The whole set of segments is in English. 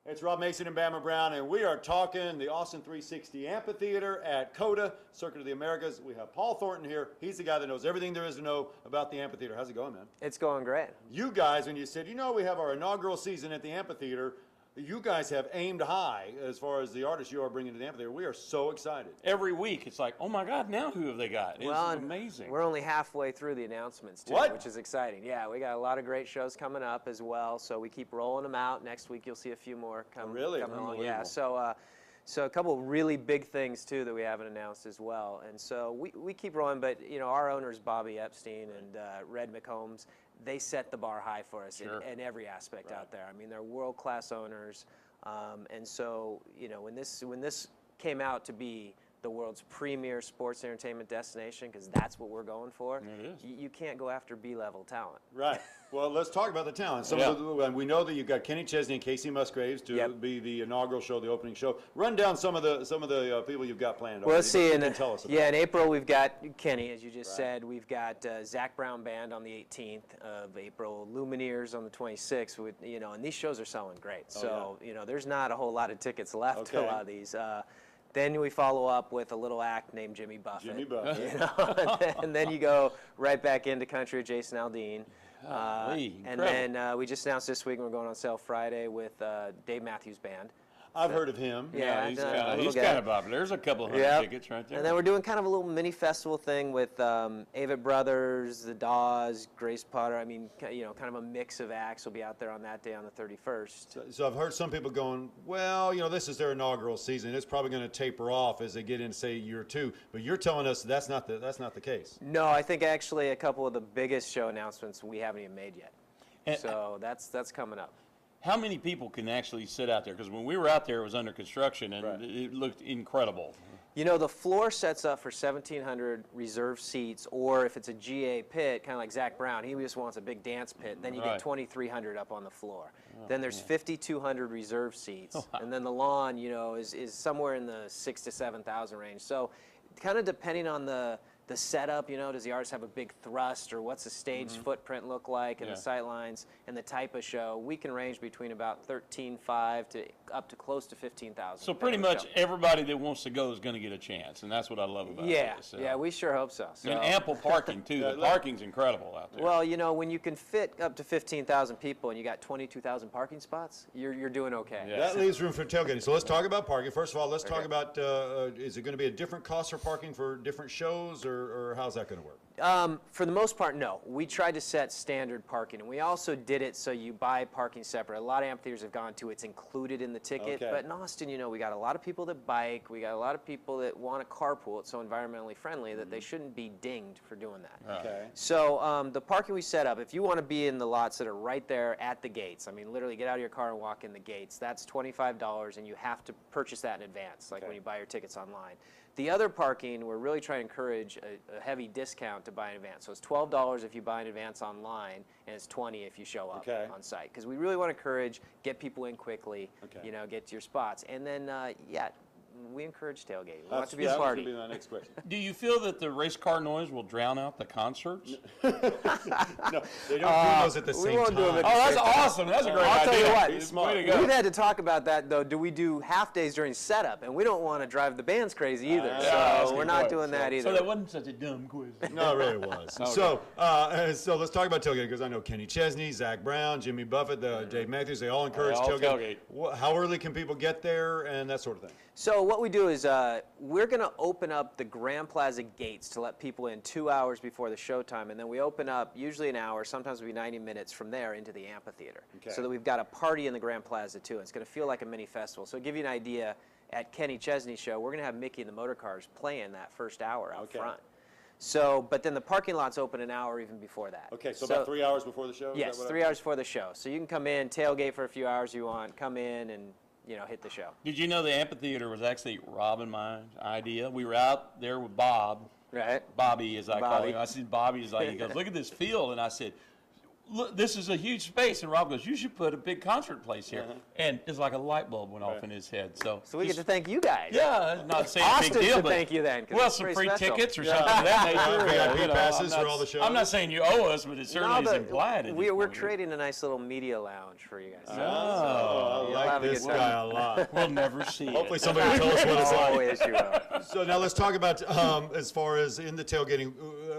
It's Rob Mason and Bama Brown, and we are talking the Austin 360 Amphitheater at COTA, Circuit of the Americas. We have Paul Thornton here. He's the guy that knows everything there is to know about the amphitheater. How's it going, man? It's going great. You guys, when you said, we have our inaugural season at the amphitheater, you guys have aimed high as far as the artists you are bringing to the amphitheater. We are so excited. Every week, it's like, oh my God, now who have they got? It's well, amazing. We're only halfway through the announcements, too, which is exciting. Yeah, we got a lot of great shows coming up as well, so we keep rolling them out. Next week, you'll see a few more coming on. Yeah, so a couple of really big things, too, that we haven't announced as well. And so we keep rolling, but, our owners, Bobby Epstein and Red McCombs, they set the bar high for us in every aspect out there. I mean, they're world-class owners, and so when this came out to be the world's premier sports entertainment destination, because that's what we're going for. It is. You can't go after B-level talent. Right. Well, let's talk about the talent. We know that you've got Kenny Chesney and Casey Musgraves to be the inaugural show, the opening show. Run down some of the people you've got planned. Well, let's see. In April we've got Kenny, as you just said. We've got Zach Brown Band on the 18th of April, Lumineers on the 26th. And these shows are selling great. There's not a whole lot of tickets left to a lot of these. Then we follow up with a little act named Jimmy Buffett. Jimmy Buffett. And then you go right back into country with Jason Aldean. And then we just announced this week we're going on sale Friday with Dave Matthews Band. I've heard of him. Yeah, he's kind of popular. There's a couple of hundred tickets right there. And then we're doing kind of a little mini festival thing with Avett Brothers, the Dawes, Grace Potter. I mean, kind of a mix of acts will be out there on that day on the 31st. So I've heard some people going, well, this is their inaugural season. It's probably going to taper off as they get into, say, year two. But you're telling us that's not the case. No, I think actually a couple of the biggest show announcements we haven't even made yet. So that's coming up. How many people can actually sit out there? Because when we were out there, it was under construction, and it looked incredible. The floor sets up for 1,700 reserved seats, or if it's a GA pit, kind of like Zach Brown, he just wants a big dance pit, then you get 2,300 up on the floor. Then there's 5,200 reserved seats, and then the lawn, is somewhere in the 6,000 to 7,000 range. So kind of depending on the setup, does the artist have a big thrust, or what's the stage footprint look like, and the sight lines, and the type of show, we can range between about 13,500 to up to close to 15,000. So pretty much everybody that wants to go is going to get a chance, and that's what I love about it. So. Yeah, we sure hope so. And ample parking, too. The parking's incredible out there. Well, when you can fit up to 15,000 people and you got 22,000 parking spots, you're doing okay. Yeah. That leaves room for tailgating. So let's talk about parking. First of all, let's talk about, is it going to be a different cost for parking for different shows, or how's that going to work? For the most part, no. We tried to set standard parking, and we also did it so you buy parking separate. A lot of amphitheaters have gone to it's included in the ticket, but in Austin, we got a lot of people that bike, we got a lot of people that want to carpool. It's so environmentally friendly that they shouldn't be dinged for doing that. Okay. So the parking we set up, if you want to be in the lots that are right there at the gates, I mean, literally get out of your car and walk in the gates, that's $25, and you have to purchase that in advance, like when you buy your tickets online. The other parking, we're really trying to encourage a heavy discount to buy in advance. So it's $12 if you buy in advance online, and it's $20 if you show up on site. Because we really want to encourage, get people in quickly, get to your spots. And then, we encourage tailgating. We want it to be a party. That was going to be my next question. Do you feel that the race car noise will drown out the concerts? No, they don't do those at the same time. Oh, that's awesome. That's a great idea. I'll tell you what, we've had to talk about that, though. Do we do half days during setup? And we don't want to drive the bands crazy either. So we're not doing that either. So that wasn't such a dumb quiz. No, it really was. So let's talk about tailgating, because I know Kenny Chesney, Zach Brown, Jimmy Buffett, Dave Matthews, they all encourage tailgating. How early can people get there and that sort of thing? So what we do is we're going to open up the Grand Plaza gates to let people in 2 hours before the showtime, and then we open up usually an hour, sometimes it'll be 90 minutes from there into the amphitheater. So that we've got a party in the Grand Plaza too. It's going to feel like a mini festival. So to give you an idea, at Kenny Chesney's show, we're going to have Mickey and the Motor Cars playing that first hour out front. So, but then the parking lot's open an hour even before that. Okay, so about 3 hours before the show? Yes, 3 hours before the show. So you can come in, tailgate for a few hours if you want, come in and hit the show. Did you know the amphitheater was actually Rob and my idea? We were out there with Bob. Right. Bobby, as I call him. I said, Bobby is like, he goes, look at this field. And I said, look, this is a huge space. And Rob goes, you should put a big concert place here. And it's like a light bulb went off in his head. So we get to thank you guys. Yeah, not saying Austin big deal, should but thank you then. Well, some free tickets or something of that nature. VIP passes for all the shows. I'm not saying you owe us, but it certainly is implied. We're creating a nice little media lounge for you guys. I like this guy a lot. We'll never see it. Hopefully somebody will tell us what it's like. Always you will. So now let's talk about as far as in the tailgating,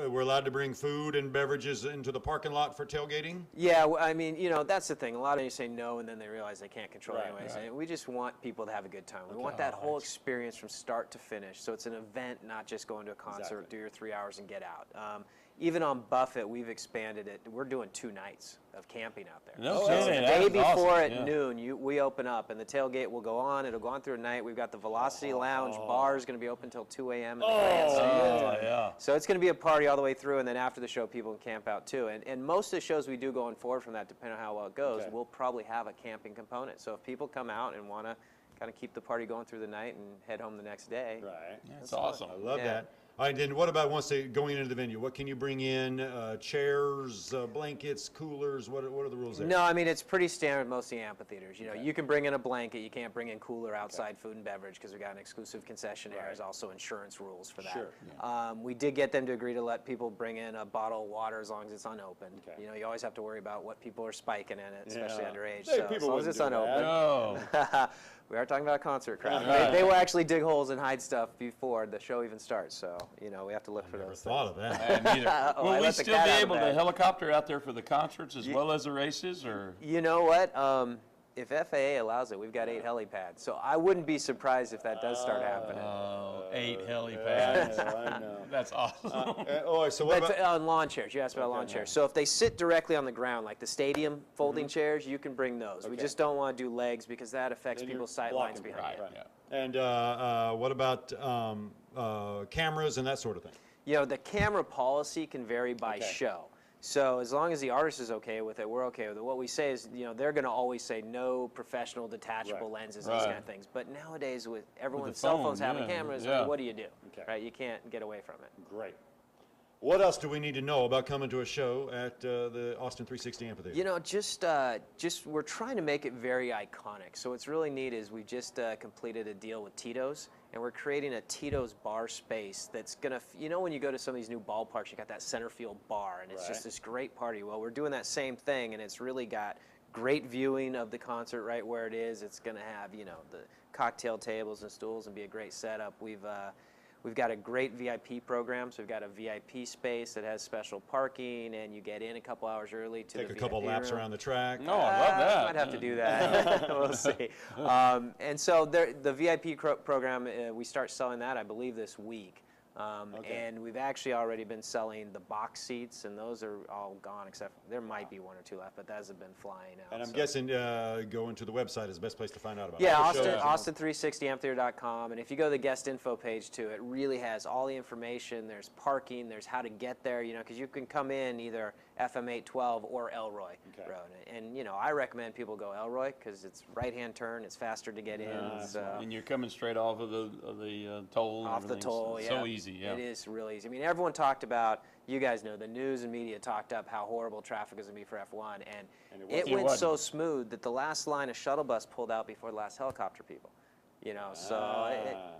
we're allowed to bring food and beverages into the parking lot for tailgating? Yeah, I mean, you know, that's the thing. A lot of you say no, and then they realize they can't control it anyways. Right. And we just want people to have a good time. We want that whole experience from start to finish. So it's an event, not just going to a concert, do your 3 hours and get out. Even on Buffett, we've expanded it. We're doing 2 nights of camping out there. No So kidding. the day That's before awesome. at noon, we open up, and the tailgate will go on. It'll go on through at night. We've got the Velocity Lounge bar is going to be open until 2 a.m. in the grandstand. Yeah. So it's going to be a party all the way through, and then after the show, people can camp out too. And most of the shows we do going forward from that, depending on how well it goes, we'll probably have a camping component. So if people come out and want to kind of keep the party going through the night and head home the next day. Right. That's awesome. I love that. All right, then what about once they going into the venue? What can you bring in? Chairs, blankets, coolers? What are the rules there? No, I mean, it's pretty standard most of the amphitheaters. You know, you can bring in a blanket. You can't bring in cooler outside food and beverage because we got an exclusive concession area. There's also insurance rules for that. Sure. We did get them to agree to let people bring in a bottle of water as long as it's unopened. You know, you always have to worry about what people are spiking in it, especially underage. So as long as it's unopened. No. We are talking about a concert crowd. They will actually dig holes and hide stuff before the show even starts. So, you know, we have to look for those Thought of that. Will we still be able to helicopter out there for the concerts as well as the races? Or You know what? If FAA allows it, we've got 8 helipads. So I wouldn't be surprised if that does start happening. 8 helipads. I know. That's awesome. So what But about? on lawn chairs, you asked about lawn chairs. So if they sit directly on the ground, like the stadium folding chairs, you can bring those. We just don't want to do legs because that affects people's sight lines behind you. And what about cameras and that sort of thing? You know, the camera policy can vary by show. So as long as the artist is okay with it, we're okay with it. What we say is, you know, they're going to always say no professional detachable lenses, those kind of things. But nowadays, with everyone's cell phones having cameras, I mean, what do you do? Right? You can't get away from it. Great. What else do we need to know about coming to a show at the Austin 360 Amphitheater? You know, just we're trying to make it very iconic. So what's really neat is we just completed a deal with Tito's, and we're creating a Tito's bar space that's gonna, you know, when you go to some of these new ballparks, you got that center field bar, and it's just this great party. Well, we're doing that same thing, and it's really got great viewing of the concert right where it is. It's gonna have, you know, the cocktail tables and stools and be a great setup. We've got a great VIP program, so we've got a VIP space that has special parking, and you get in a couple hours early to Take the a couple VIP laps room. around the track. No, I love that. Might have to do that. We'll see. And so the VIP program, we start selling that, I believe, this week. And we've actually already been selling the box seats, and those are all gone, except there might be 1 or 2 left, but those have been flying out. And I'm guessing going to the website is the best place to find out about it. Yeah, Austin360amphitheater.com, and if you go to the guest info page too, it really has all the information. There's parking, there's how to get there, you know, because you can come in either FM 812 or Elroy Road. And, you know, I recommend people go Elroy because it's right-hand turn, it's faster to get in. And you're coming straight off of the toll. Off the toll, So easy, It is really easy. I mean, everyone talked about, you guys know, the news and media talked up how horrible traffic is going to be for F1, and it went so smooth that the last line of shuttle bus pulled out before the last helicopter people. You know, so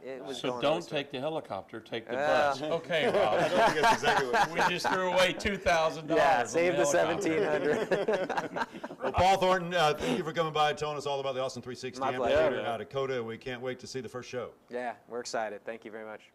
it was So going don't really take the helicopter, take the bus. Okay, Rob. I don't think that's exactly what We just threw away $2,000. Yeah, save the $1,700. Well, Paul Thornton, thank you for coming by and telling us all about the Austin 360 My Amphitheater pleasure. out of COTA. We can't wait to see the first show. Yeah, we're excited. Thank you very much.